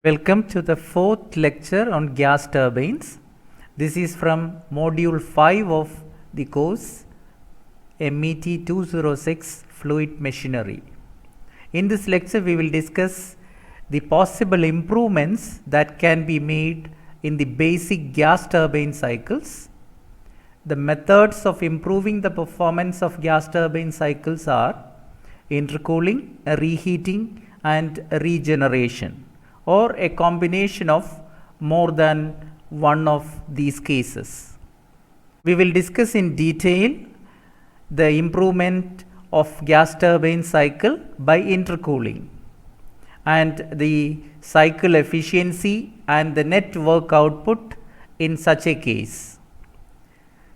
Welcome to the fourth lecture on gas turbines. This is from module 5 of the course MET 206 Fluid Machinery. In this lecture we will discuss the possible improvements that can be made in the basic gas turbine cycles. The methods of improving the performance of gas turbine cycles are intercooling, reheating and regeneration, or a combination of more than one of these cases. We will discuss in detail the improvement of gas turbine cycle by intercooling and the cycle efficiency and the net work output in such a case.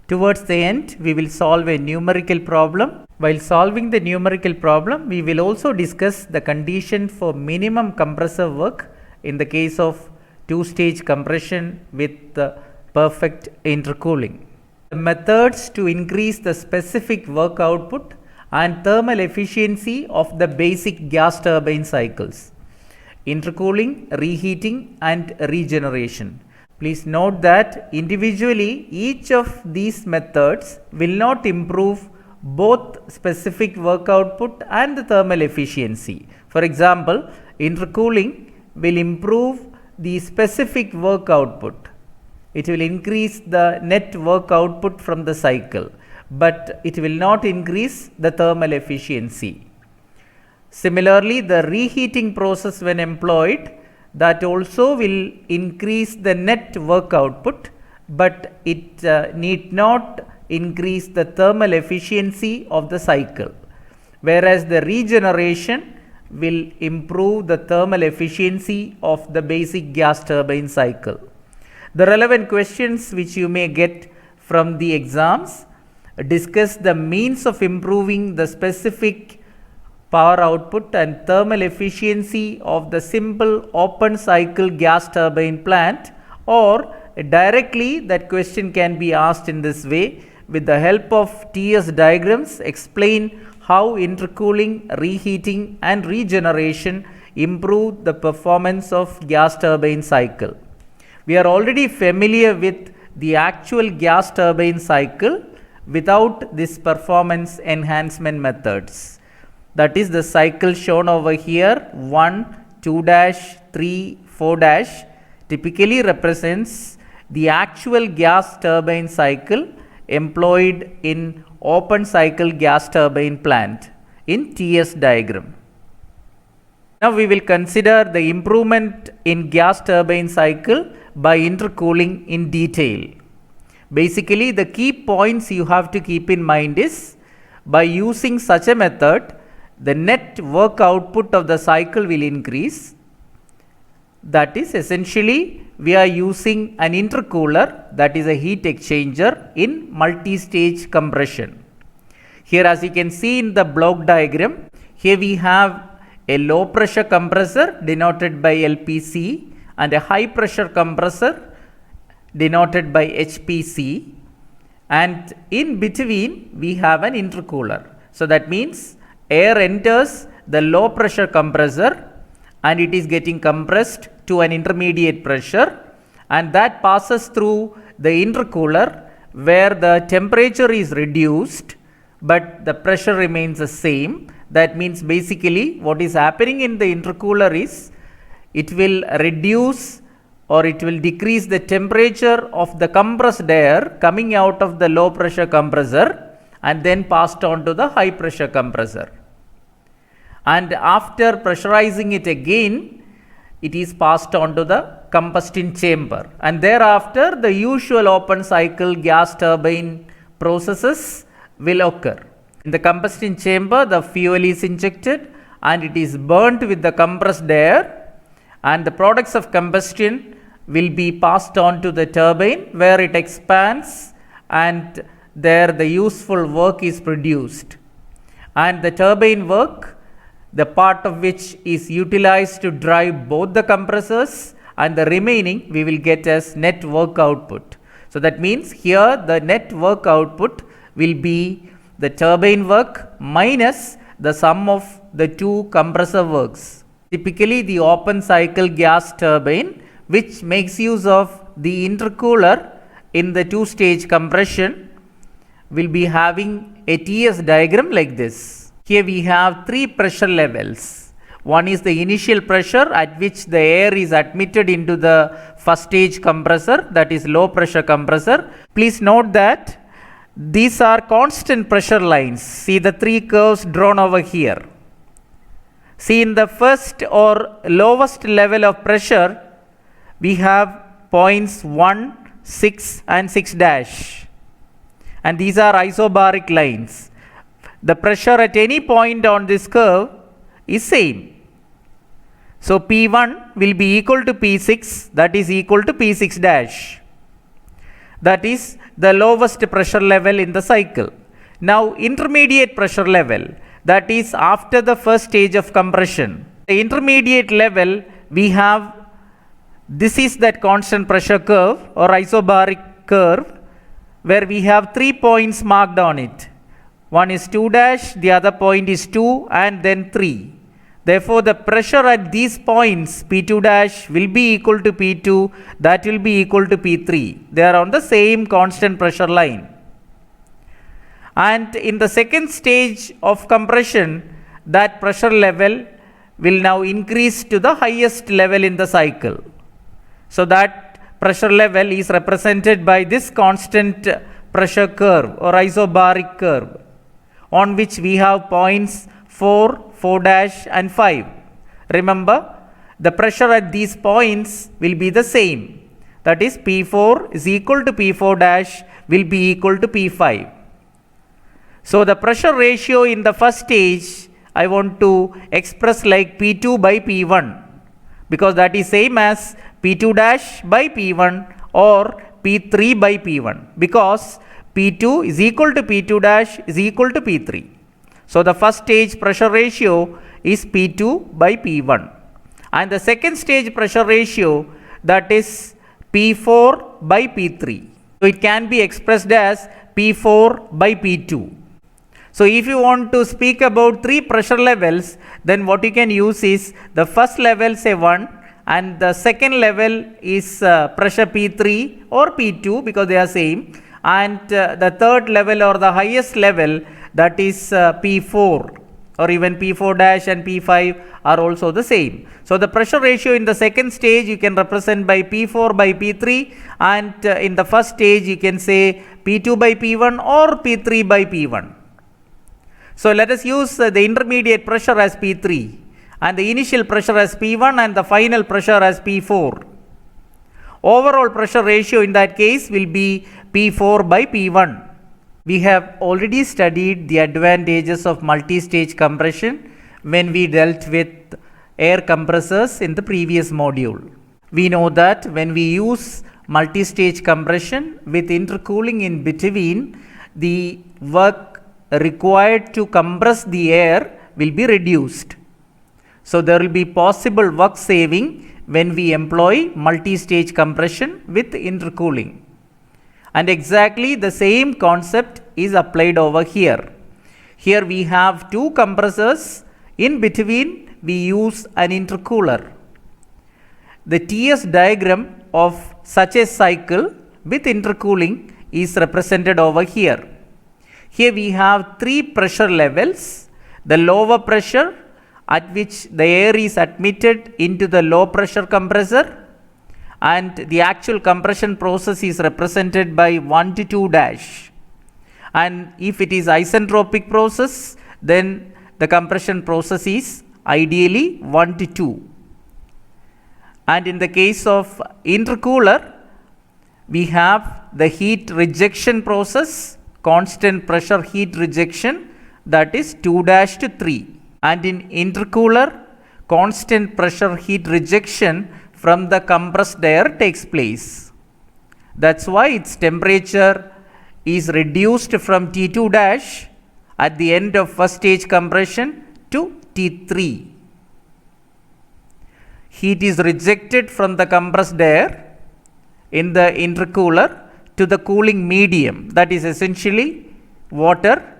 Towards the end, we will solve a numerical problem. While solving the numerical problem, we will also discuss the condition for minimum compressor work in the case of two-stage compression with perfect intercooling. The methods to increase the specific work output and thermal efficiency of the basic gas turbine cycles: intercooling, reheating and regeneration. Please note that individually each of these methods will not improve both specific work output and the thermal efficiency. For example, intercooling will improve the specific work output. It will increase the net work output from the cycle, but it will not increase the thermal efficiency. Similarly, the reheating process, when employed, that also will increase the net work output, but it need not increase the thermal efficiency of the cycle, whereas the regeneration will improve the thermal efficiency of the basic gas turbine cycle. The relevant questions which you may get from the exams discuss the means of improving the specific power output and thermal efficiency of the simple open cycle gas turbine plant, or directly that question can be asked in this way: with the help of TS diagrams, explain how intercooling, reheating and regeneration improve the performance of gas turbine cycle. We are already familiar with the actual gas turbine cycle without this performance enhancement methods. That is, the cycle shown over here, 1, 2 3, 4 typically represents the actual gas turbine cycle employed in open cycle gas turbine plant in TS diagram. Now we will consider the improvement in gas turbine cycle by intercooling in detail. Basically, the key points you have to keep in mind is, by using such a method, the net work output of the cycle will increase. That is, essentially we are using an intercooler, that is a heat exchanger, in multi-stage compression. Here, as you can see in the block diagram, here we have a low pressure compressor denoted by LPC and a high pressure compressor denoted by HPC, and in between we have an intercooler. So that means air enters the low pressure compressor and it is getting compressed to an intermediate pressure, and that passes through the intercooler where the temperature is reduced but the pressure remains the same. That means basically what is happening in the intercooler is, it will reduce or it will decrease the temperature of the compressed air coming out of the low pressure compressor and then passed on to the high pressure compressor. And after pressurizing it again, it is passed on to the combustion chamber, and thereafter the usual open cycle gas turbine processes will occur. In the combustion chamber, the fuel is injected and it is burnt with the compressed air, and the products of combustion will be passed on to the turbine where it expands and there the useful work is produced. And the turbine work, the part of which is utilized to drive both the compressors, and the remaining we will get as net work output. So that means here the net work output will be the turbine work minus the sum of the two compressor works. Typically the open cycle gas turbine which makes use of the intercooler in the two-stage compression will be having a TS diagram like this. Here we have three pressure levels. One is the initial pressure at which the air is admitted into the first stage compressor, that is low pressure compressor. Please note that these are constant pressure lines. See the three curves drawn over here. See, in the first or lowest level of pressure, we have points 1, 6 and 6 dash. And these are isobaric lines. The pressure at any point on this curve is same. So P1 will be equal to P6, that is equal to P6 dash. That is the lowest pressure level in the cycle. Now intermediate pressure level, that is after the first stage of compression. The intermediate level we have, this is that constant pressure curve or isobaric curve where we have 3 points marked on it. One is 2 dash, the other point is 2 and then 3. Therefore the pressure at these points P2 dash will be equal to P2, that will be equal to P3. They are on the same constant pressure line. And in the second stage of compression, that pressure level will now increase to the highest level in the cycle. So that pressure level is represented by this constant pressure curve or isobaric curve on which we have points 4, 4 dash and 5. Remember, the pressure at these points will be the same. That is P4 is equal to P4 dash will be equal to P5. So the pressure ratio in the first stage I want to express like P2 by P1 because that is same as P2 dash by P1 or P3 by P1 because P2 is equal to P2 dash is equal to P3. So the first stage pressure ratio is P2 by P1 and the second stage pressure ratio, that is P4 by P3. So it can be expressed as P4 by P2. So if you want to speak about three pressure levels, then what you can use is the first level say 1 and the second level is pressure P3 or P2 because they are same, and the third level or the highest level, that is P4 or even P4 dash and P5 are also the same. So the pressure ratio in the second stage you can represent by P4 by P3 and in the first stage you can say P2 by P1 or P3 by P1. So let us use the intermediate pressure as P3 and the initial pressure as P1 and the final pressure as P4. Overall pressure ratio in that case will be P4 by P1. We have already studied the advantages of multi-stage compression when we dealt with air compressors in the previous module. We know that when we use multi-stage compression with intercooling in between, the work required to compress the air will be reduced. So there will be possible work saving when we employ multi-stage compression with intercooling. And exactly the same concept is applied over here. Here we have two compressors, in between we use an intercooler. The TS diagram of such a cycle with intercooling is represented over here. Here we have three pressure levels. The lower pressure at which the air is admitted into the low pressure compressor, and the actual compression process is represented by 1 to 2 dash. And if it is isentropic process, then the compression process is ideally 1 to 2. And in the case of intercooler, we have the heat rejection process, constant pressure heat rejection, that is 2 dash to 3. And in intercooler, constant pressure heat rejection from the compressed air takes place. That's why its temperature is reduced from T2 dash at the end of first stage compression to T3. Heat is rejected from the compressed air in the intercooler to the cooling medium, that is essentially water,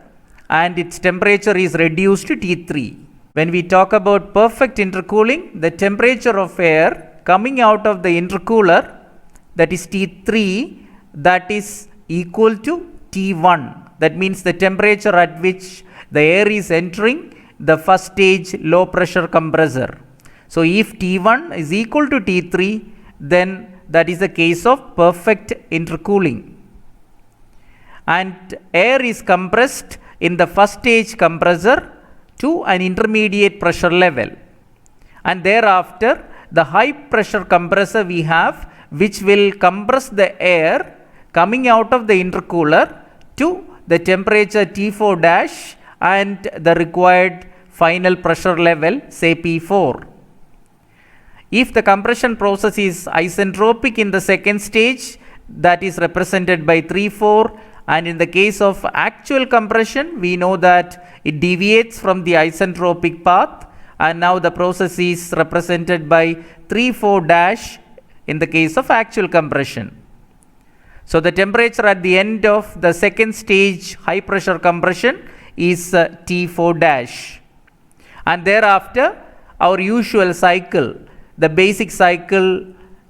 and its temperature is reduced to T3. When we talk about perfect intercooling, the temperature of air coming out of the intercooler, that is T3, that is equal to T1. That means the temperature at which the air is entering the first stage low pressure compressor. So if T1 is equal to T3, then that is the case of perfect intercooling. And air is compressed in the first stage compressor to an intermediate pressure level. And thereafter, the high pressure compressor we have, which will compress the air coming out of the intercooler to the temperature T4 dash and the required final pressure level, say P4. If the compression process is isentropic in the second stage, that is represented by 3,4, and in the case of actual compression, we know that it deviates from the isentropic path, and now the process is represented by 3,4 dash in the case of actual compression. So the temperature at the end of the second stage high pressure compression is T4 dash. And thereafter, our usual cycle, the basic cycle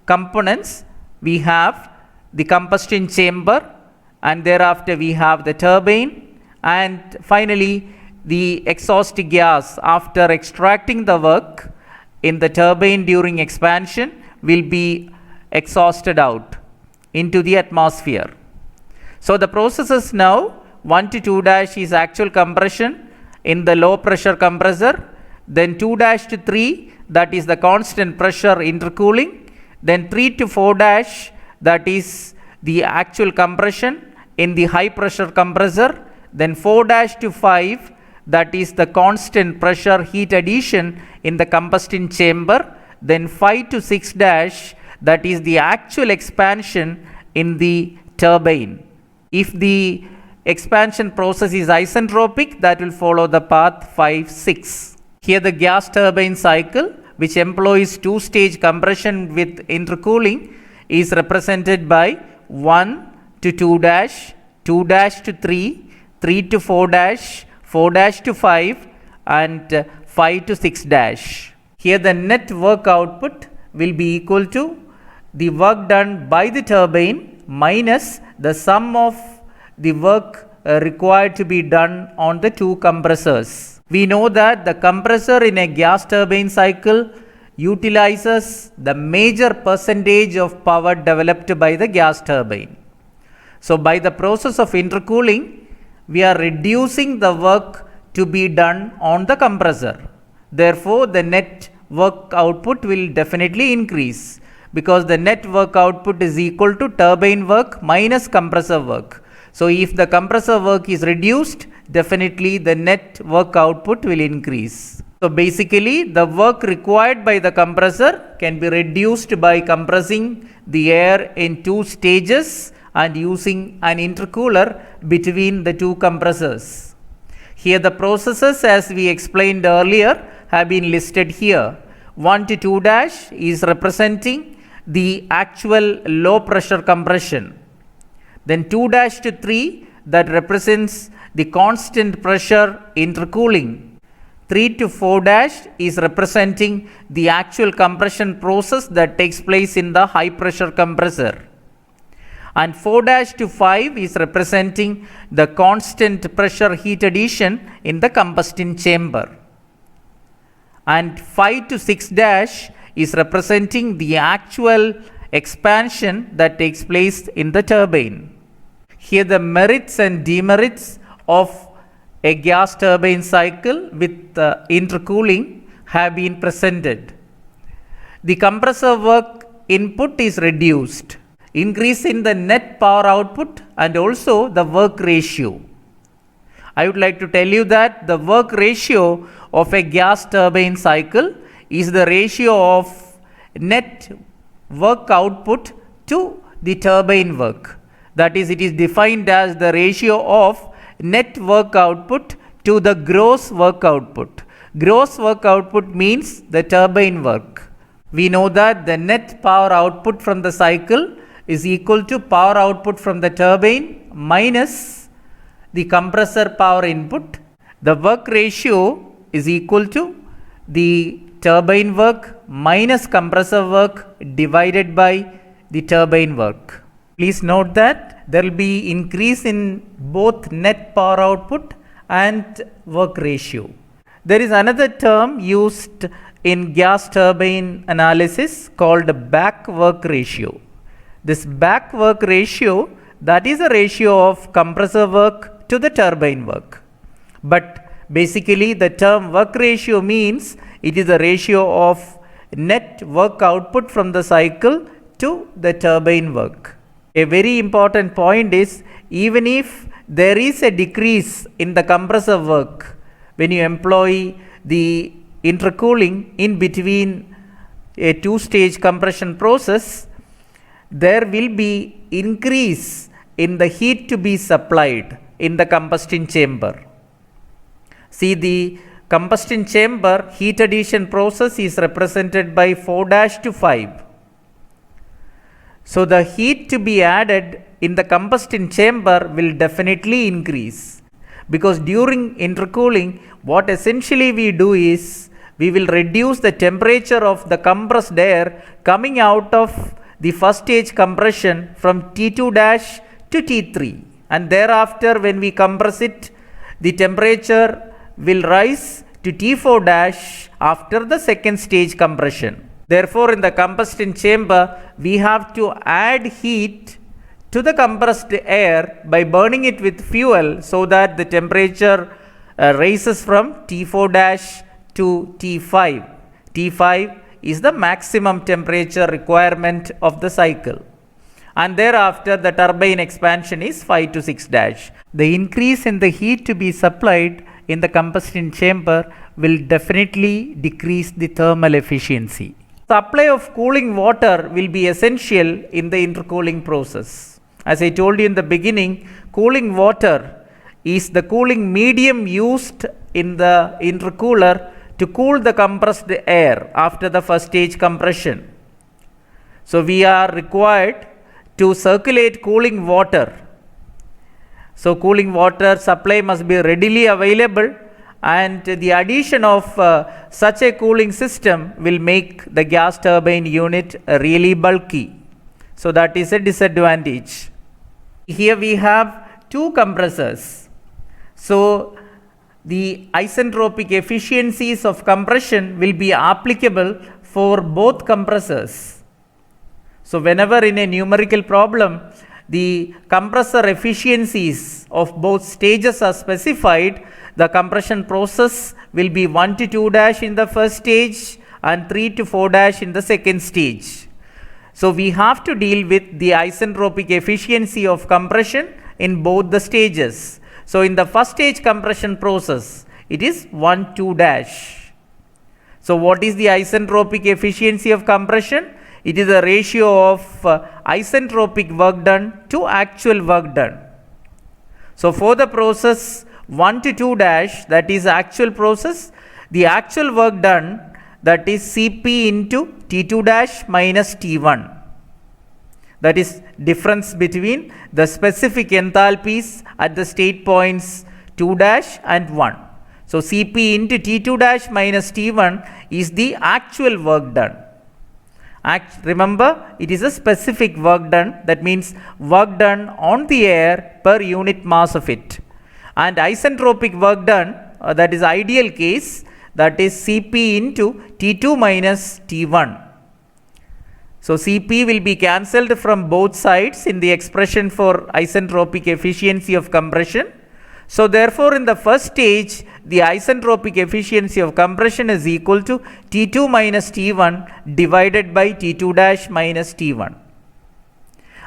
components, we have the combustion chamber, and thereafter we have the turbine, and finally the exhaust gas after extracting the work in the turbine during expansion will be exhausted out into the atmosphere. So the processes now 1 to 2 dash is actual compression in the low pressure compressor, then 2 dash to 3, that is the constant pressure intercooling, then 3 to 4 dash, that is the actual compression in the high pressure compressor, then 4 dash to 5, that is the constant pressure heat addition in the combustion chamber, then 5 to 6 dash, that is the actual expansion in the turbine. If the expansion process is isentropic, that will follow the path 5, 6. Here the gas turbine cycle, which employs two-stage compression with intercooling, is represented by 1 to 2 dash, 2 dash to 3, 3 to 4 dash, 4 dash to 5, and 5 to 6 dash. Here the net work output will be equal to the work done by the turbine minus the sum of the work required to be done on the two compressors. We know that the compressor in a gas turbine cycle utilizes the major percentage of power developed by the gas turbine. So by the process of intercooling, we are reducing the work to be done on the compressor. Therefore, the net work output will definitely increase, because the net work output is equal to turbine work minus compressor work. So if the compressor work is reduced, definitely the net work output will increase. So basically, the work required by the compressor can be reduced by compressing the air in two stages and using an intercooler between the two compressors. Here the processes, as we explained earlier, have been listed here. 1 to 2 dash is representing the actual low pressure compression. Then 2 dash to 3, that represents the constant pressure intercooling. 3 to 4 dash is representing the actual compression process that takes place in the high pressure compressor. And 4 dash to 5 is representing the constant pressure heat addition in the combustion chamber. And 5 to 6 dash is representing the actual expansion that takes place in the turbine. Here the merits and demerits of a gas turbine cycle with intercooling have been presented. The compressor work input is reduced, increase in the net power output and also the work ratio. I would like to tell you that the work ratio of a gas turbine cycle is the ratio of net work output to the turbine work. That is, it is defined as the ratio of net work output to the gross work output. Gross work output means the turbine work. We know that the net power output from the cycle is equal to power output from the turbine minus the compressor power input. The work ratio is equal to the turbine work minus compressor work divided by the turbine work. Please note that there will be increase in both net power output and work ratio. There is another term used in gas turbine analysis called back work ratio. This back work ratio, that is a ratio of compressor work to the turbine work. But basically the term work ratio means it is a ratio of net work output from the cycle to the turbine work. A very important point is, even if there is a decrease in the compressor work when you employ the intercooling in between a two-stage compression process, there will be increase in the heat to be supplied in the combustion chamber. See, the combustion chamber heat addition process is represented by 4' to 5. So the heat to be added in the combustion chamber will definitely increase, because during intercooling what essentially we do is we will reduce the temperature of the compressed air coming out of the first stage compression from T2' to T3, and thereafter when we compress it, the temperature will rise to T4' after the second stage compression. Therefore, in the combustion chamber, we have to add heat to the compressed air by burning it with fuel so that the temperature rises from T4' to T5. T5 is the maximum temperature requirement of the cycle. And thereafter, the turbine expansion is 5 to 6'. The increase in the heat to be supplied in the combustion chamber will definitely decrease the thermal efficiency. Supply of cooling water will be essential in the intercooling process. As I told you in the beginning, cooling water is the cooling medium used in the intercooler to cool the compressed air after the first stage compression. So we are required to circulate cooling water. So cooling water supply must be readily available, and the addition of such a cooling system will make the gas turbine unit really bulky. So that is a disadvantage. Here we have two compressors. So the isentropic efficiencies of compression will be applicable for both compressors. So whenever in a numerical problem the compressor efficiencies of both stages are specified, the compression process will be 1 to 2' in the first stage and 3 to 4' in the second stage. So we have to deal with the isentropic efficiency of compression in both the stages. So in the first stage compression process, it is 1, 2'. So what is the isentropic efficiency of compression? It is a ratio of isentropic work done to actual work done. So for the process 1 to 2', that is actual process, the actual work done, that is Cp into T2' minus T1. That is difference between the specific enthalpies at the state points 2' and 1. So Cp into T2' minus T1 is the actual work done. Remember, it is a specific work done, that means work done on the air per unit mass of it. And isentropic work done, that is ideal case, that is Cp into T2 minus T1. So Cp will be cancelled from both sides in the expression for isentropic efficiency of compression. So therefore in the first stage, the isentropic efficiency of compression is equal to T2 minus T1 divided by T2' minus T1.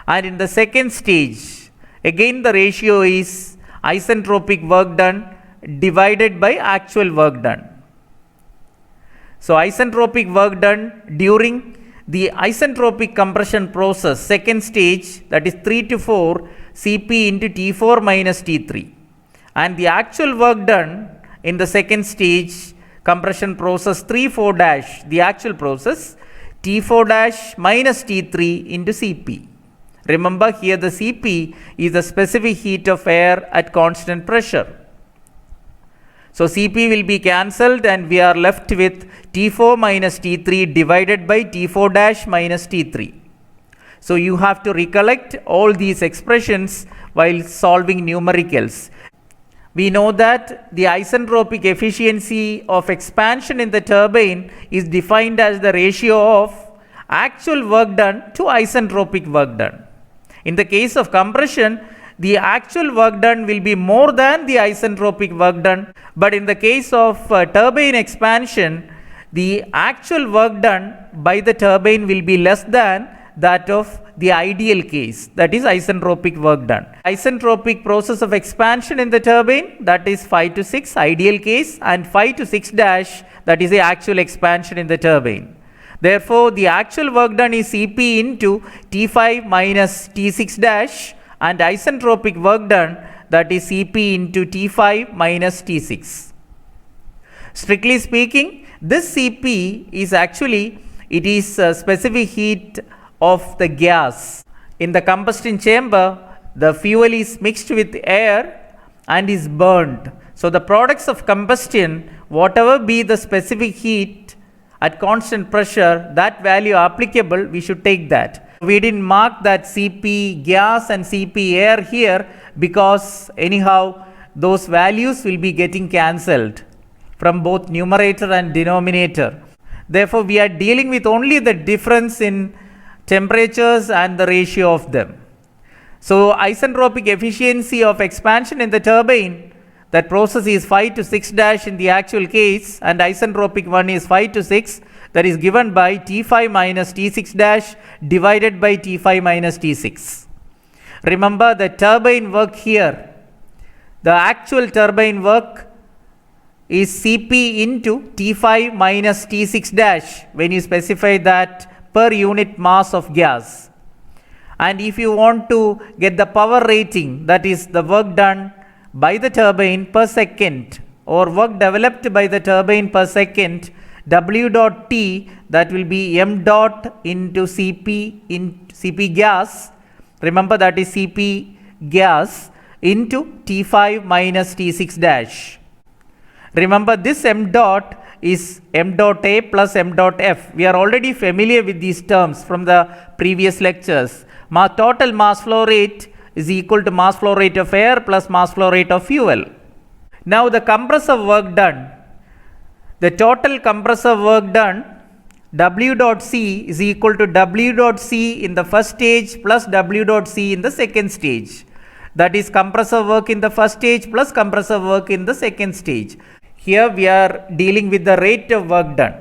And in the second stage, again the ratio is isentropic work done divided by actual work done. So isentropic work done during the isentropic compression process, second stage, that is 3 to 4, Cp into T4 minus T3. And the actual work done in the second stage compression process 3-4', the actual process, T4' minus T3 into Cp. Remember, here the Cp is the specific heat of air at constant pressure. So Cp will be cancelled and we are left with T4 minus T3 divided by T4 dash minus T3. So you have to recollect all these expressions while solving numericals. We know that the isentropic efficiency of expansion in the turbine is defined as the ratio of actual work done to isentropic work done. In the case of compression, the actual work done will be more than the isentropic work done, but in the case of turbine expansion, the actual work done by the turbine will be less than that of the ideal case, that is isentropic work done. Isentropic process of expansion in the turbine, that is 5 to 6 ideal case, and 5 to 6 dash, that is the actual expansion in the turbine. Therefore, the actual work done is Cp into T5 minus T6 dash, and isentropic work done, that is Cp into T5 minus T6. Strictly speaking, this Cp is actually, it is specific heat of the gas. In the combustion chamber, the fuel is mixed with air and is burned. So the products of combustion, whatever be the specific heat at constant pressure, that value applicable, we should take that. We didn't mark that Cp gas and Cp air here because anyhow those values will be getting cancelled from both numerator and denominator. Therefore, we are dealing with only the difference in temperatures and the ratio of them. So isentropic efficiency of expansion in the turbine, that process is 5 to 6 dash in the actual case, and isentropic one is 5 to 6, that is given by T5 minus T6 dash divided by T5 minus T6. Remember the turbine work here, the actual turbine work is Cp into T5 minus T6 dash when you specify that per unit mass of gas. And if you want to get the power rating, that is the work done by the turbine per second or work developed by the turbine per second, W dot T, that will be m dot into Cp in Cp gas. Remember that is Cp gas into T5 minus T6 dash. Remember this m dot is m dot A plus m dot F. We are already familiar with these terms from the previous lectures. Total mass flow rate is equal to mass flow rate of air plus mass flow rate of fuel. Now the compressor work done, the total compressor work done, W dot C is equal to W dot C in the first stage plus W dot C in the second stage. That is compressor work in the first stage plus compressor work in the second stage. Here we are dealing with the rate of work done,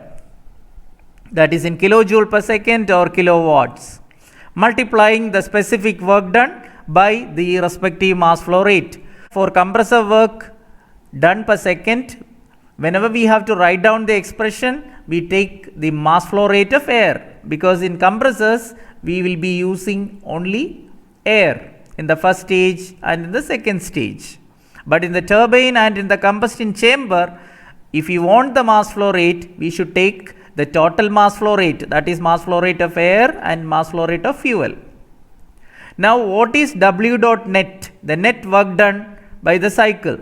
that is in kilojoule per second or kilowatts, multiplying the specific work done by the respective mass flow rate. For compressor work done per second, whenever we have to write down the expression, we take the mass flow rate of air, because in compressors we will be using only air in the first stage and in the second stage. But in the turbine and in the combustion chamber, if you want the mass flow rate, we should take the total mass flow rate, that is mass flow rate of air and mass flow rate of fuel. Now what is W dot net? The net work done by the cycle.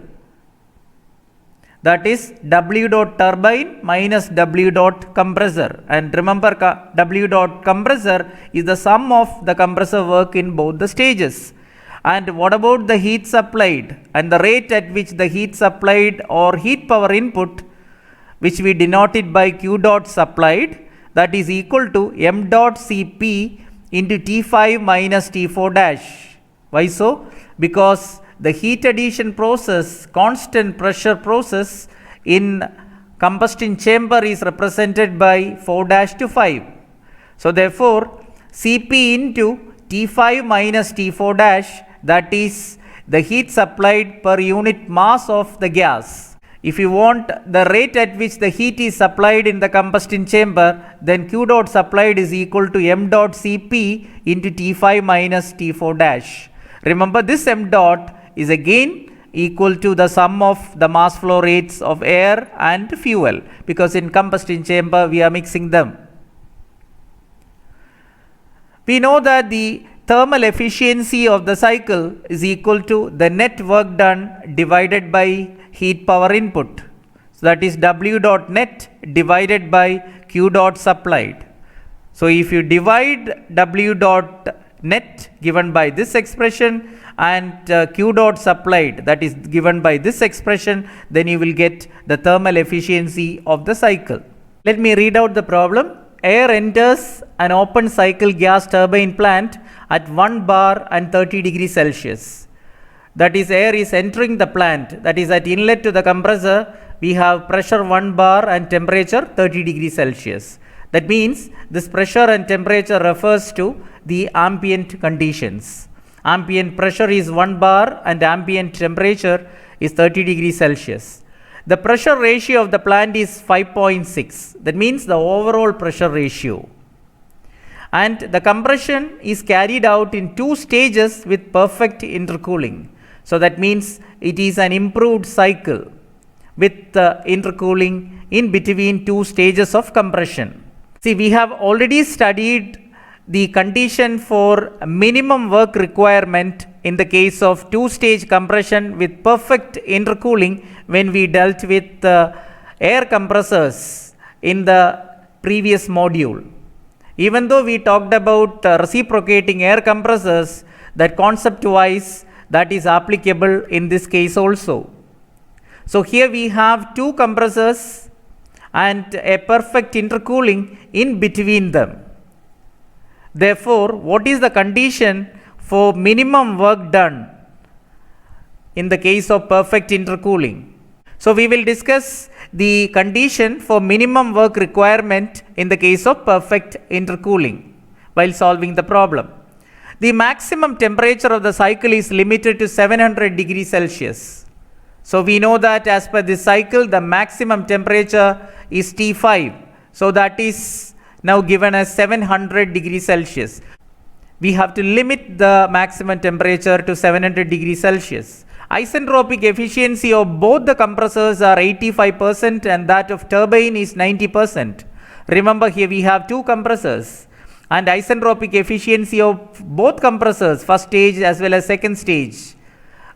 That is W dot turbine minus W dot compressor. And remember, W dot compressor is the sum of the compressor work in both the stages. And what about the heat supplied and the rate at which the heat supplied or heat power input, which we denoted by Q dot supplied, that is equal to m dot Cp into T5 minus T4 dash. Why so? Because the heat addition process, constant pressure process in combustion chamber is represented by 4 dash to 5. So therefore Cp into T5 minus T4 dash, that is the heat supplied per unit mass of the gas. If you want the rate at which the heat is supplied in the combustion chamber, then Q dot supplied is equal to m dot Cp into T5 minus T4 dash. Remember this m dot is again equal to the sum of the mass flow rates of air and fuel, because in combustion chamber we are mixing them. We know that the thermal efficiency of the cycle is equal to the net work done divided by heat power input. So that is W dot net divided by Q dot supplied. So if you divide W dot net given by this expression and Q dot supplied, that is given by this expression, then you will get the thermal efficiency of the cycle. Let me read out the problem. Air enters an open cycle gas turbine plant at 1 bar and 30 degrees Celsius. That is, air is entering the plant, that is at inlet to the compressor we have pressure 1 bar and temperature 30 degrees Celsius. That means this pressure and temperature refers to the ambient conditions. Ambient pressure is 1 bar and ambient temperature is 30 degrees Celsius. The pressure ratio of the plant is 5.6. That means the overall pressure ratio. And the compression is carried out in 2 stages with perfect intercooling. So that means it is an improved cycle with intercooling in between 2 stages of compression. See, we have already studied the condition for minimum work requirement in the case of 2-stage compression with perfect intercooling when we dealt with air compressors in the previous module. Even though we talked about reciprocating air compressors, that concept wise that is applicable in this case also. So here we have 2 compressors and a perfect intercooling in between them. Therefore, what is the condition for minimum work done in the case of perfect intercooling? So we will discuss the condition for minimum work requirement in the case of perfect intercooling while solving the problem. The maximum temperature of the cycle is limited to 700 degrees Celsius. So we know that as per this cycle, the maximum temperature is T5. So that is now given as 700 degrees Celsius. We have to limit the maximum temperature to 700 degrees Celsius. Isentropic efficiency of both the compressors are 85% and that of turbine is 90%. Remember, here we have 2 compressors and isentropic efficiency of both compressors, first stage as well as second stage,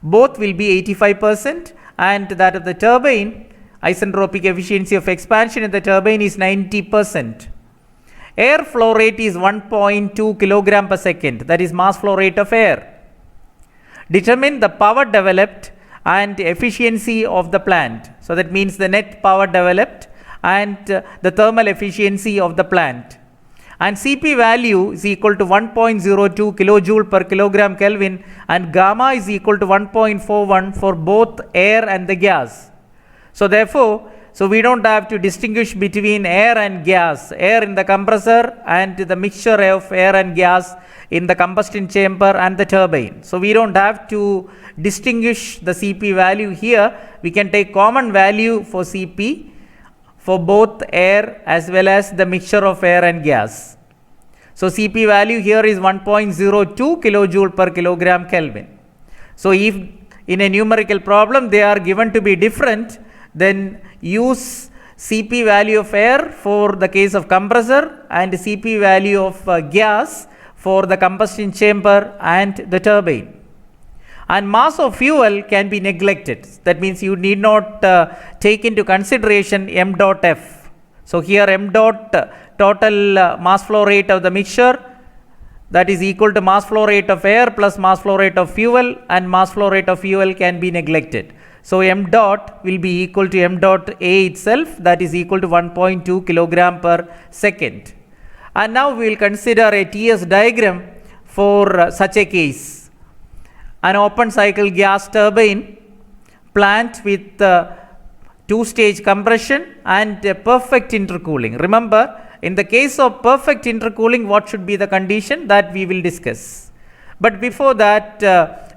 both will be 85%, and that of the turbine, isentropic efficiency of expansion in the turbine is 90%. Air flow rate is 1.2 kilogram per second, that is mass flow rate of air. Determine the power developed and efficiency of the plant. So that means the net power developed and the thermal efficiency of the plant. And Cp value is equal to 1.02 kilojoule per kilogram Kelvin and gamma is equal to 1.41 for both air and the gas. So therefore, we don't have to distinguish between air and gas, air in the compressor and the mixture of air and gas in the combustion chamber and the turbine. So we don't have to distinguish the Cp value here. We can take common value for Cp for both air as well as the mixture of air and gas. So Cp value here is 1.02 kilojoule per kilogram Kelvin. So if in a numerical problem they are given to be different, then use Cp value of air for the case of compressor and Cp value of gas for the combustion chamber and the turbine. And mass of fuel can be neglected. That means you need not take into consideration m dot f. So here m dot total mass flow rate of the mixture, that is equal to mass flow rate of air plus mass flow rate of fuel, and mass flow rate of fuel can be neglected. So m dot will be equal to m dot A itself, that is equal to 1.2 kilogram per second. And now we will consider a TS diagram for such a case. An open cycle gas turbine plant with 2-stage compression and perfect intercooling. Remember, in the case of perfect intercooling, what should be the condition that we will discuss. But before that,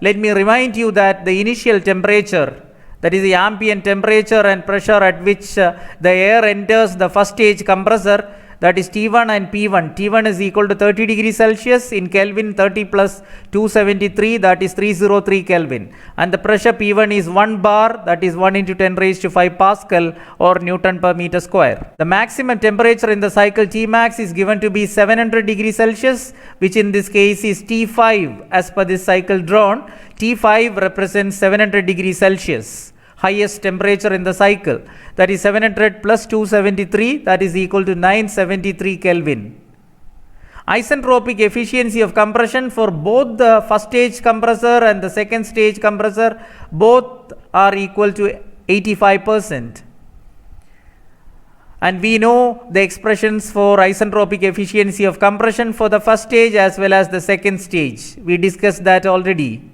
let me remind you that the initial temperature, that is the ambient temperature and pressure at which the air enters the first stage compressor, that is T1 and P1. T1 is equal to 30 degrees Celsius in Kelvin, 30 plus 273, that is 303 Kelvin. And the pressure P1 is 1 bar, that is 1 into 10 raised to 5 Pascal or Newton per meter square. The maximum temperature in the cycle Tmax is given to be 700 degrees Celsius, which in this case is T5 as per this cycle drawn. T5 represents 700 degrees Celsius. highest temperature in the cycle. That is 700 plus 273, that is equal to 973 Kelvin. Isentropic efficiency of compression for both the first stage compressor and the second stage compressor, both are equal to 85%. And we know the expressions for isentropic efficiency of compression for the first stage as well as the second stage. We discussed that already.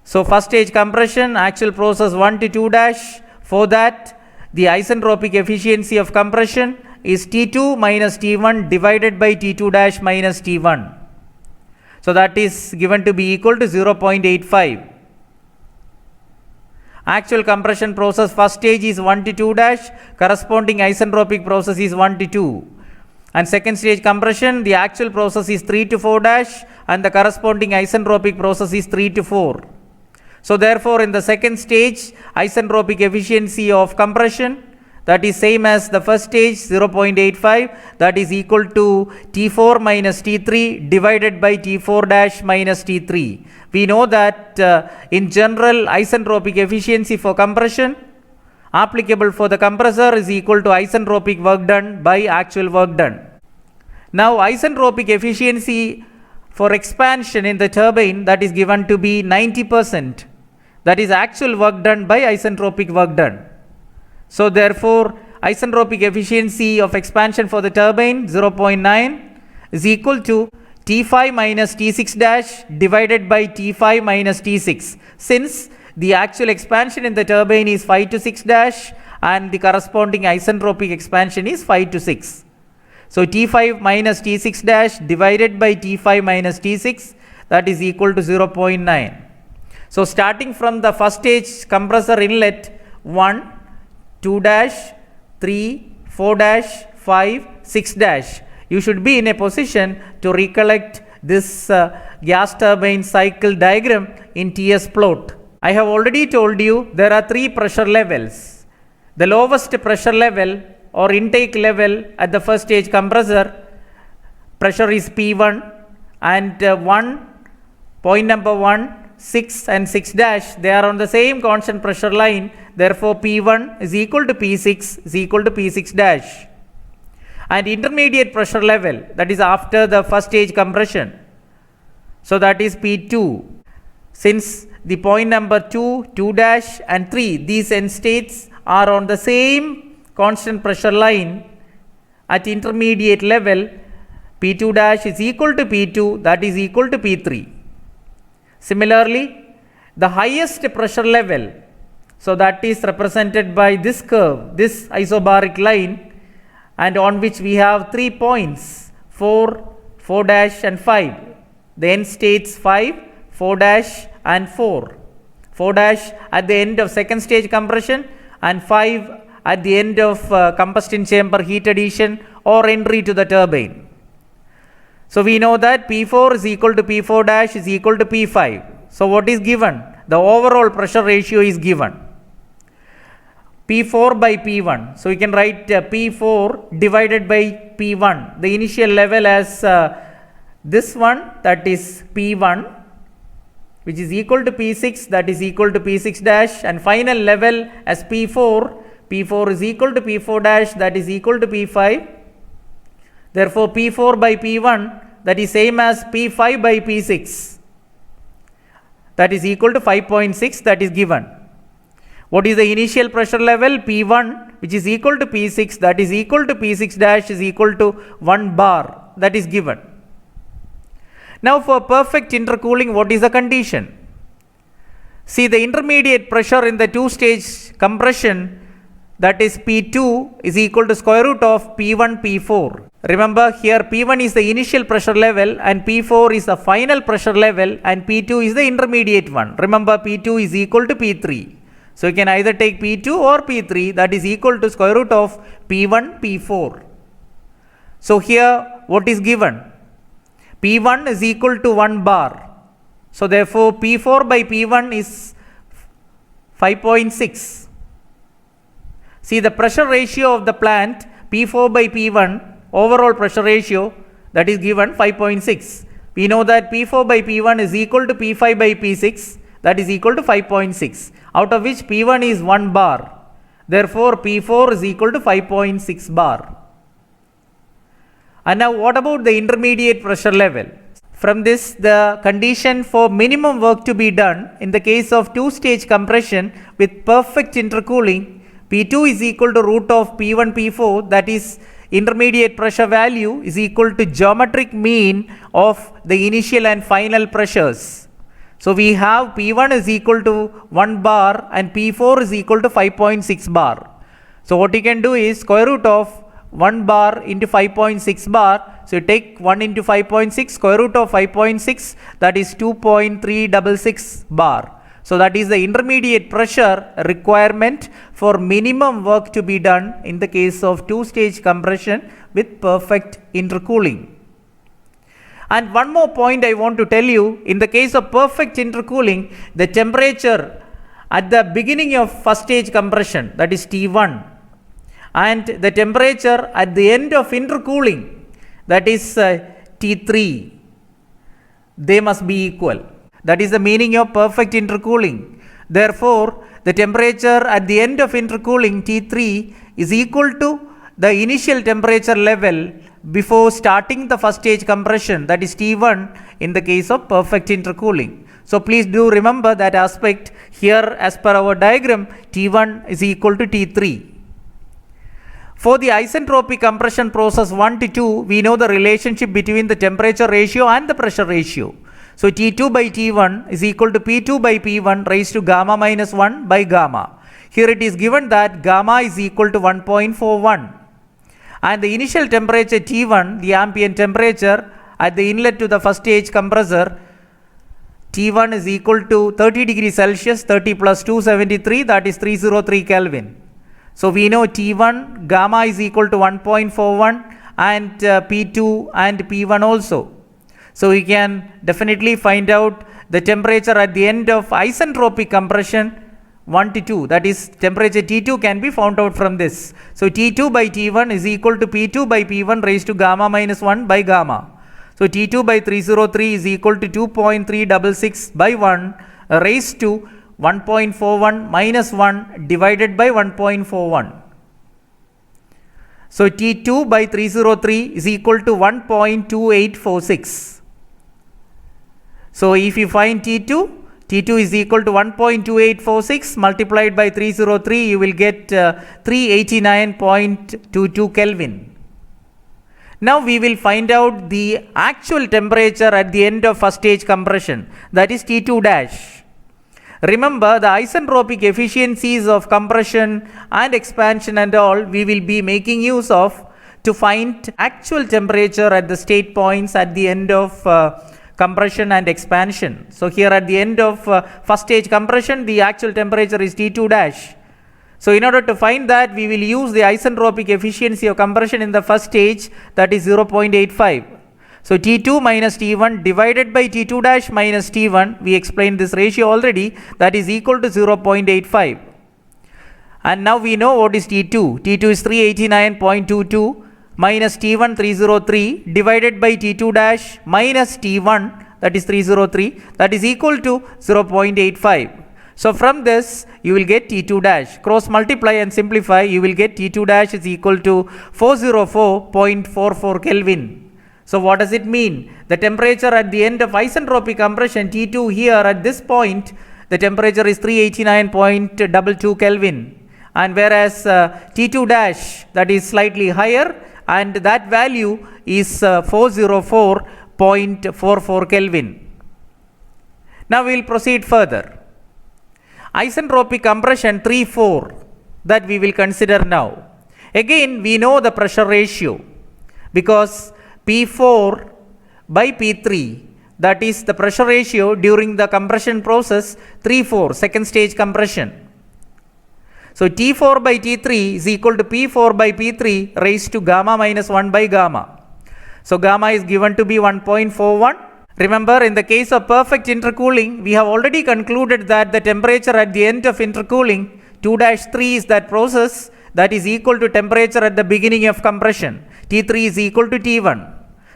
So first stage compression, actual process 1 to 2 dash. For that, the isentropic efficiency of compression is T2 minus T1 divided by T2 dash minus T1. So that is given to be equal to 0.85. Actual compression process first stage is 1 to 2 dash, corresponding isentropic process is 1 to 2. And second stage compression, the actual process is 3 to 4 dash and the corresponding isentropic process is 3 to 4. So therefore in the second stage, isentropic efficiency of compression, that is same as the first stage, 0.85, that is equal to T4 minus T3 divided by T4 dash minus T3. We know that in general isentropic efficiency for compression applicable for the compressor is equal to isentropic work done by actual work done. Now isentropic efficiency for expansion in the turbine, that is given to be 90%. That is actual work done by isentropic work done. So therefore isentropic efficiency of expansion for the turbine 0.9 is equal to T5 minus T6 dash divided by T5 minus T6. Since the actual expansion in the turbine is 5 to 6 dash and the corresponding isentropic expansion is 5 to 6. So T5 minus T6 dash divided by T5 minus T6, that is equal to 0.9. So starting from the first stage compressor inlet 1, 2 dash, 3, 4 dash, 5, 6 dash, you should be in a position to recollect this gas turbine cycle diagram in TS plot. I have already told you there are 3 pressure levels. The lowest pressure level or intake level at the first stage compressor pressure is P1 and point number 1, 6 and 6 dash, they are on the same constant pressure line. Therefore P1 is equal to P6 is equal to P6 dash. And intermediate pressure level, that is after the first stage compression, so that is P2. Since the point number 2, 2 dash and 3, these end states are on the same constant pressure line at intermediate level, P2 dash is equal to P2, that is equal to P3. Similarly, the highest pressure level, so that is represented by this curve, this isobaric line, and on which we have 3 points, 4, 4 dash and 5. The end states 5, 4 dash and 4. 4 dash at the end of second stage compression and 5 at the end of combustion chamber heat addition or entry to the turbine. So we know that P4 is equal to P4 dash is equal to P5. So what is given? The overall pressure ratio is given. P4 by P1. So we can write P4 divided by P1. The initial level as this one, that is P1, which is equal to P6, that is equal to P6 dash, and final level as P4. P4 is equal to P4 dash, that is equal to P5. Therefore P4 by P1, that is same as P5 by P6, that is equal to 5.6, that is given. What is the initial pressure level? P1, which is equal to P6, that is equal to P6 dash is equal to 1 bar, that is given. Now for perfect intercooling, what is the condition? See, the intermediate pressure in the two-stage compression, that is P2 is equal to square root of P1 P4. Remember here P1 is the initial pressure level and P4 is the final pressure level and P2 is the intermediate one. Remember P2 is equal to P3. So you can either take P2 or P3, that is equal to square root of P1 P4. So here what is given? P1 is equal to 1 bar. So therefore P4 by P1 is 5.6. See, the pressure ratio of the plant P4 by P1, overall pressure ratio, that is given 5.6. We know that P4 by P1 is equal to P5 by P6, that is equal to 5.6, out of which P1 is 1 bar. Therefore, P4 is equal to 5.6 bar. And now what about the intermediate pressure level? From this, the condition for minimum work to be done in the case of two-stage compression with perfect intercooling, P2 is equal to root of P1 P4, that is intermediate pressure value is equal to geometric mean of the initial and final pressures. So we have P1 is equal to 1 bar and P4 is equal to 5.6 bar. So what you can do is square root of 1 bar into 5.6 bar. So you take 1 into 5.6, square root of 5.6, that is 2.366 bar. So that is the intermediate pressure requirement for minimum work to be done in the case of two-stage compression with perfect intercooling. And one more point I want to tell you, in the case of perfect intercooling, the temperature at the beginning of first stage compression, that is T1, and the temperature at the end of intercooling, that is T3, they must be equal. That is the meaning of perfect intercooling. Therefore, the temperature at the end of intercooling T3 is equal to the initial temperature level before starting the first stage compression, that is T1 in the case of perfect intercooling. So please do remember that aspect here. As per our diagram, T1 is equal to T3. For the isentropic compression process 1 to 2, we know the relationship between the temperature ratio and the pressure ratio. So T2 by T1 is equal to P2 by P1 raised to gamma minus 1 by gamma. Here it is given that gamma is equal to 1.41. And the initial temperature T1, the ambient temperature at the inlet to the first stage compressor, T1 is equal to 30 degrees Celsius, 30 plus 273, that is 303 Kelvin. So we know T1 gamma is equal to 1.41 and P2 and P1 also. So we can definitely find out the temperature at the end of isentropic compression 1 to 2, that is temperature T2 can be found out from this. So T2 by T1 is equal to P2 by P1 raised to gamma minus 1 by gamma. So T2 by 303 is equal to 2.366 by 1 raised to 1.41 minus 1 divided by 1.41. So T2 by 303 is equal to 1.2846. So if you find T2 is equal to 1.2846 multiplied by 303, you will get 389.22 Kelvin. Now we will find out the actual temperature at the end of first stage compression, that is T2 dash. Remember, the isentropic efficiencies of compression and expansion and all we will be making use of to find actual temperature at the state points at the end of compression and expansion. So here at the end of first stage compression, the actual temperature is T2 dash. So in order to find that, we will use the isentropic efficiency of compression in the first stage, that is 0.85. So T2 minus T1 divided by T2 dash minus T1, we explained this ratio already, that is equal to 0.85. And now we know what is T2. T2 is 389.22 minus T1 303 divided by T2 dash minus T1, that is 303, that is equal to 0.85. So from this you will get T2 dash. Cross multiply and simplify, you will get T2 dash is equal to 404.44 Kelvin. So what does it mean? The temperature at the end of isentropic compression T2 here at this point, the temperature is 389.22 Kelvin. And whereas T2 dash, that is slightly higher, and that value is 404.44 Kelvin. Now we will proceed further. Isentropic compression 3-4, that we will consider now. Again we know the pressure ratio, because P4 by P3, that is the pressure ratio during the compression process 3-4, second stage compression. So T4 by T3 is equal to P4 by P3 raised to gamma minus 1 by gamma. So gamma is given to be 1.41. Remember, in the case of perfect intercooling, we have already concluded that the temperature at the end of intercooling 2-3 is that process that is equal to temperature at the beginning of compression. T3 is equal to T1.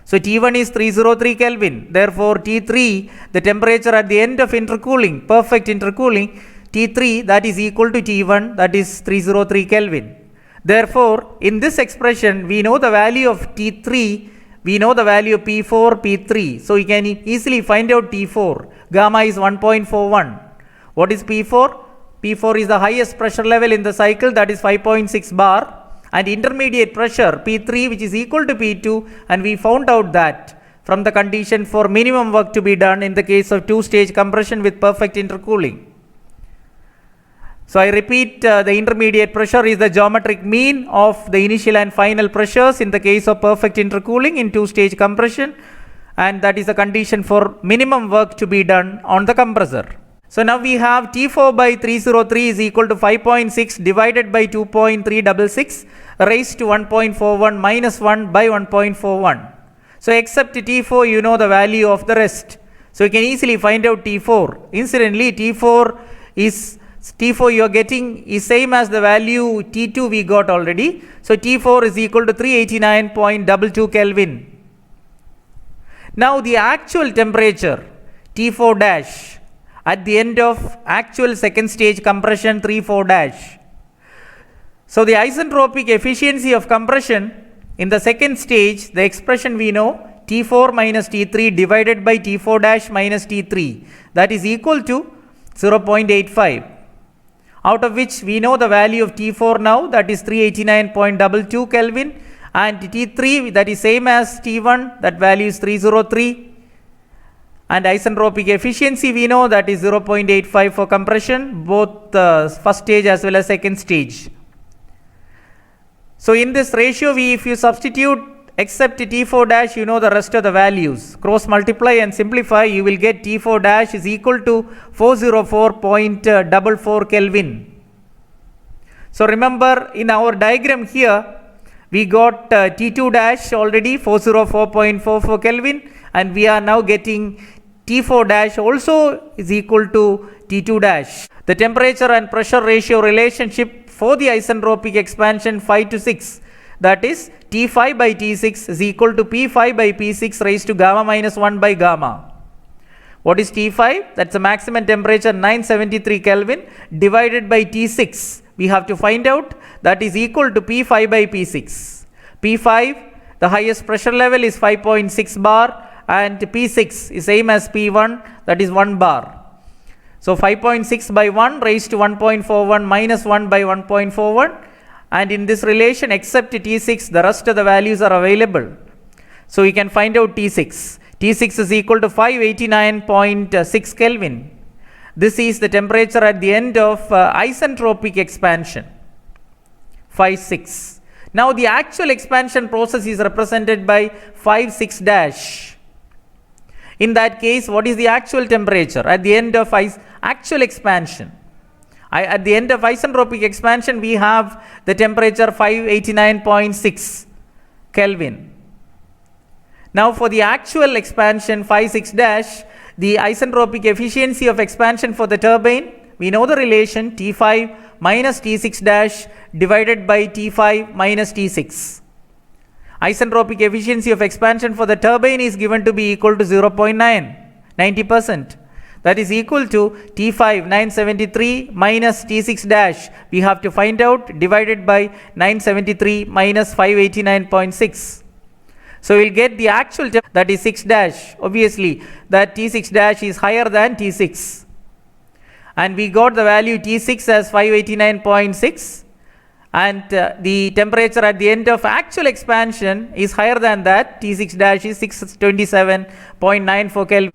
So T1 is 303 Kelvin. Therefore T3, the temperature at the end of intercooling, perfect intercooling, T3 that is equal to T1, that is 303 Kelvin. Therefore, in this expression, we know the value of T3, we know the value of P4, P3. So we can easily find out T4. Gamma is 1.41. What is P4? P4 is the highest pressure level in the cycle, that is 5.6 bar. And intermediate pressure P3, which is equal to P2, and we found out that from the condition for minimum work to be done in the case of two-stage compression with perfect intercooling. So I repeat, the intermediate pressure is the geometric mean of the initial and final pressures in the case of perfect intercooling in two-stage compression, and that is the condition for minimum work to be done on the compressor. So now we have T4 by 303 is equal to 5.6 divided by 2.366 raised to 1.41 minus 1 by 1.41. So except T4, you know the value of the rest. So you can easily find out T4. Incidentally, T4 you are getting is same as the value T2 we got already. So T4 is equal to 389.22 Kelvin. Now the actual temperature T4 dash at the end of actual second stage compression 3-4 dash. So the isentropic efficiency of compression in the second stage, the expression we know, T4 minus T3 divided by T4 dash minus T3, that is equal to 0.85. Out of which we know the value of T4 now, that is 389.22 Kelvin, and T3 that is same as T1, that value is 303. And isentropic efficiency we know that is 0.85 for compression, both first stage as well as second stage. So in this ratio, if you substitute except T4 dash, you know the rest of the values. Cross multiply and simplify, you will get T4 dash is equal to 404.44 Kelvin. So remember, in our diagram here, we got T2 dash already 404.44 Kelvin, and we are now getting T4 dash also is equal to T2 dash. The temperature and pressure ratio relationship for the isentropic expansion 5 to 6, that is T5 by T6 is equal to P5 by P6 raised to gamma minus 1 by gamma. What is T5? That's the maximum temperature 973 Kelvin divided by T6. We have to find out, that is equal to P5 by P6. P5, the highest pressure level is 5.6 bar, and P6 is same as P1, that is 1 bar. So 5.6 by 1 raised to 1.41 minus 1 by 1.41, and in this relation except T6, the rest of the values are available. So we can find out T6. T6 is equal to 589.6 Kelvin. This is the temperature at the end of isentropic expansion 5-6. Now the actual expansion process is represented by 5-6 dash. In that case, what is the actual temperature at the end of actual expansion? At the end of isentropic expansion, we have the temperature 589.6 Kelvin. Now for the actual expansion 5-6 dash, the isentropic efficiency of expansion for the turbine, we know the relation T5 minus T6 dash divided by T5 minus T6. Isentropic efficiency of expansion for the turbine is given to be equal to 0.9, 90%. That is equal to T5 973 minus T6 dash. We have to find out, divided by 973 minus 589.6. So we'll get the actual that is 6 dash. Obviously that T6 dash is higher than T6. And we got the value T6 as 589.6. And the temperature at the end of actual expansion is higher than that. T6 dash is 627.94 Kelvin.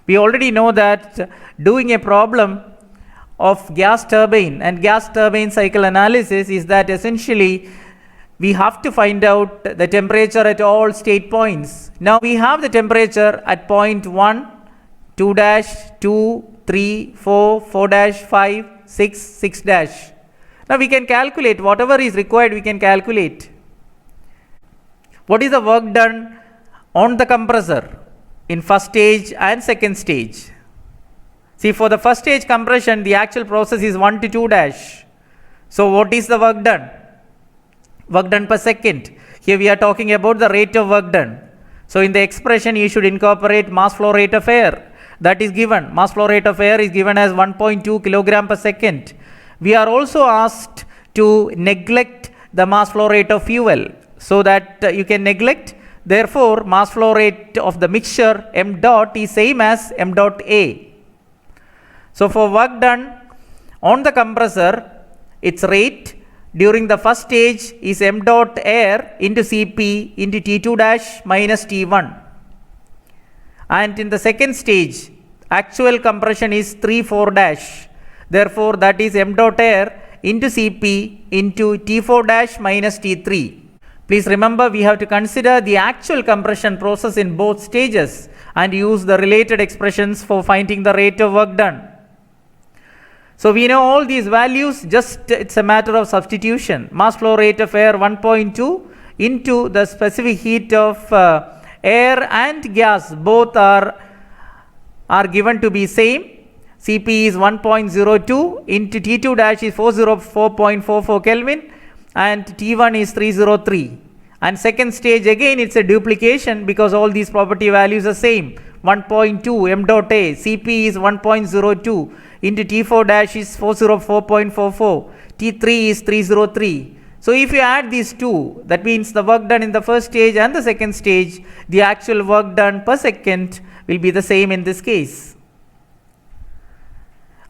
We already know that doing a problem of gas turbine and gas turbine cycle analysis is that essentially we have to find out the temperature at all state points. Now we have the temperature at point 1, 2 dash, 2, 3, 4, 4 dash, 5, 6, 6 dash. Now we can calculate whatever is required, we can calculate. What is the work done on the compressor in first stage and second stage? See, for the first stage compression, the actual process is 1 to 2 dash. So what is the work done? Work done per second. Here we are talking about the rate of work done. So in the expression you should incorporate mass flow rate of air. That is given. Mass flow rate of air is given as 1.2 kilogram per second. We are also asked to neglect the mass flow rate of fuel, so that you can neglect. Therefore, mass flow rate of the mixture m dot is same as m dot A. So for work done on the compressor, its rate during the first stage is m dot air into Cp into T2 dash minus T1. And in the second stage, actual compression is 3-4 dash. Therefore, that is m dot air into Cp into T4 dash minus T3. Please remember, we have to consider the actual compression process in both stages and use the related expressions for finding the rate of work done. So we know all these values, just it's a matter of substitution. Mass flow rate of air 1.2 into the specific heat of air and gas, both are given to be same. Cp is 1.02 into T2 dash is 404.44 Kelvin and T1 is 303. And second stage again it's a duplication because all these property values are same. 1.2 m dot A, Cp is 1.02 into T4 dash is 404.44, T3 is 303. So if you add these two, that means the work done in the first stage and the second stage, the actual work done per second will be the same in this case.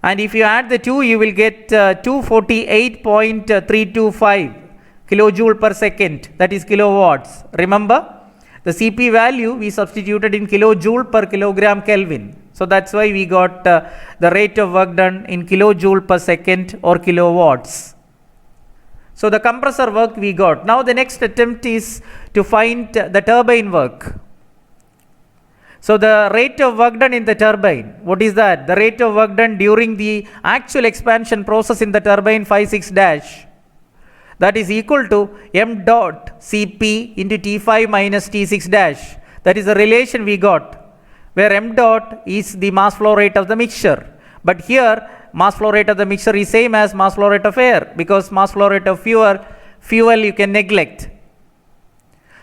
And if you add the two, you will get 248.325 kilojoule per second, that is kilowatts. Remember, the Cp value we substituted in kilojoule per kilogram Kelvin. So that's why we got the rate of work done in kilojoule per second or kilowatts. So the compressor work we got. Now the next attempt is to find the turbine work. So the rate of work done in the turbine, what is that? The rate of work done during the actual expansion process in the turbine 5-6 dash. That is equal to m dot Cp into T5 minus T6 dash. That is the relation we got, where m dot is the mass flow rate of the mixture. But here mass flow rate of the mixture is same as mass flow rate of air, because mass flow rate of fuel you can neglect.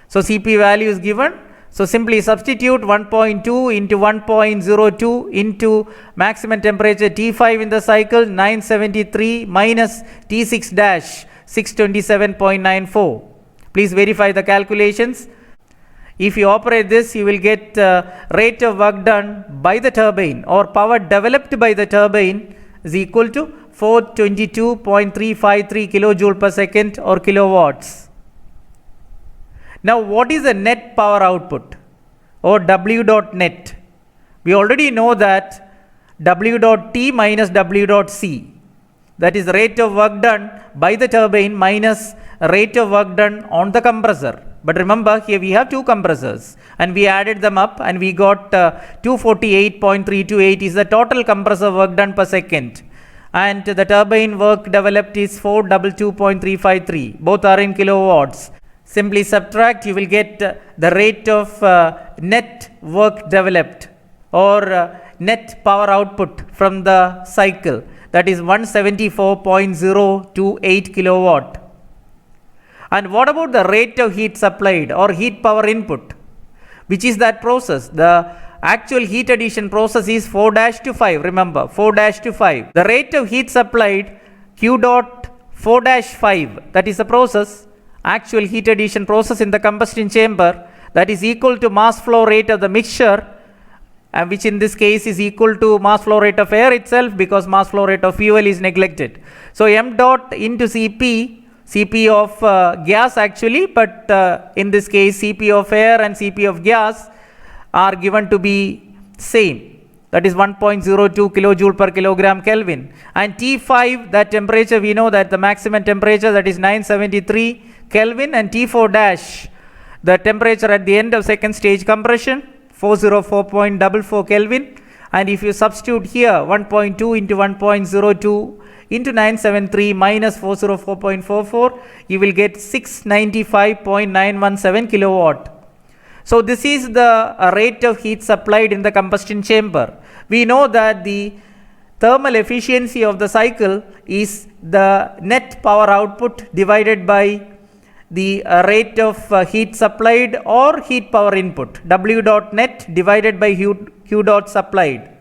So Cp value is given. So simply substitute 1.2 into 1.02 into maximum temperature T5 in the cycle 973 minus T6 dash 627.94. Please verify the calculations. If you operate this, you will get rate of work done by the turbine or power developed by the turbine is equal to 422.353 kilojoule per second or kilowatts. Now what is the net power output or W dot net? We already know that W dot T minus W dot C, that is the rate of work done by the turbine minus rate of work done on the compressor. But remember, here we have two compressors and we added them up and we got 248.328 is the total compressor work done per second, and the turbine work developed is 422.353. both are in kilowatts. Simply subtract, you will get the rate of net work developed or net power output from the cycle, that is 174.028 kilowatt. And what about the rate of heat supplied or heat power input? Which is that process? The actual heat addition process is 4-5. Remember, 4-5. The rate of heat supplied Q dot 4-5, that is the process, actual heat addition process in the combustion chamber, that is equal to mass flow rate of the mixture, which in this case is equal to mass flow rate of air itself, because mass flow rate of fuel is neglected. So m dot into Cp of gas actually, but in this case Cp of air and Cp of gas are given to be same, that is 1.02 kilojoule per kilogram Kelvin. And T5, that temperature we know that the maximum temperature, that is 973 Kelvin, and T4 dash, the temperature at the end of second stage compression, 404.44 Kelvin. And if you substitute here 1.2 into 1.02 into 973 minus 404.44, you will get 695.917 kilowatt. So this is the rate of heat supplied in the combustion chamber. We know that the thermal efficiency of the cycle is the net power output divided by the rate of heat supplied or heat power input, W dot net divided by Q dot supplied.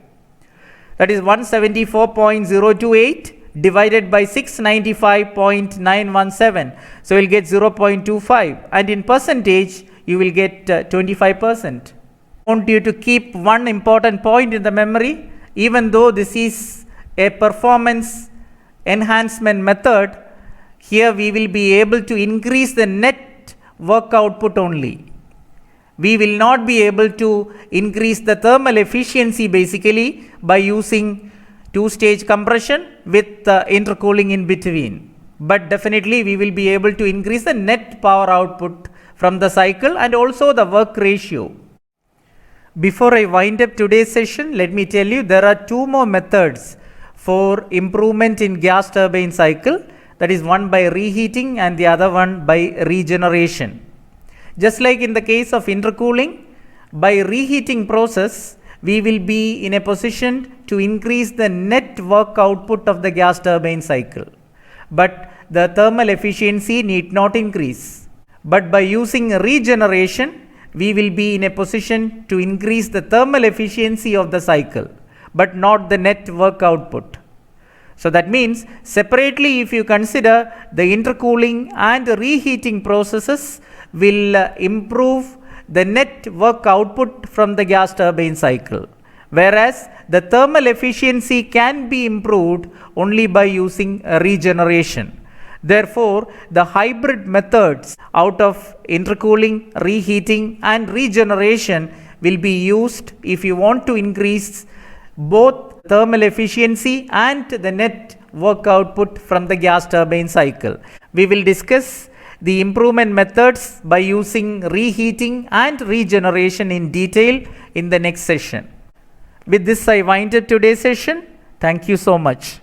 That is 174.028 divided by 695.917. So we'll get 0.25, and in percentage you will get 25%. I want you to keep one important point in the memory. Even though this is a performance enhancement method, here we will be able to increase the net work output only. We will not be able to increase the thermal efficiency basically by using two-stage compression with intercooling in between. But definitely we will be able to increase the net power output from the cycle and also the work ratio. Before I wind up today's session, let me tell you there are two more methods for improvement in gas turbine cycle. That is one by reheating and the other one by regeneration. Just like in the case of intercooling, by reheating process, we will be in a position to increase the net work output of the gas turbine cycle. But the thermal efficiency need not increase. But by using regeneration, we will be in a position to increase the thermal efficiency of the cycle, but not the net work output. So that means separately, if you consider the intercooling and reheating processes will improve the net work output from the gas turbine cycle, whereas the thermal efficiency can be improved only by using regeneration. Therefore, the hybrid methods out of intercooling, reheating and regeneration will be used if you want to increase both thermal efficiency and the net work output from the gas turbine cycle. We will discuss the improvement methods by using reheating and regeneration in detail in the next session. With this, I wind up today's session. Thank you so much.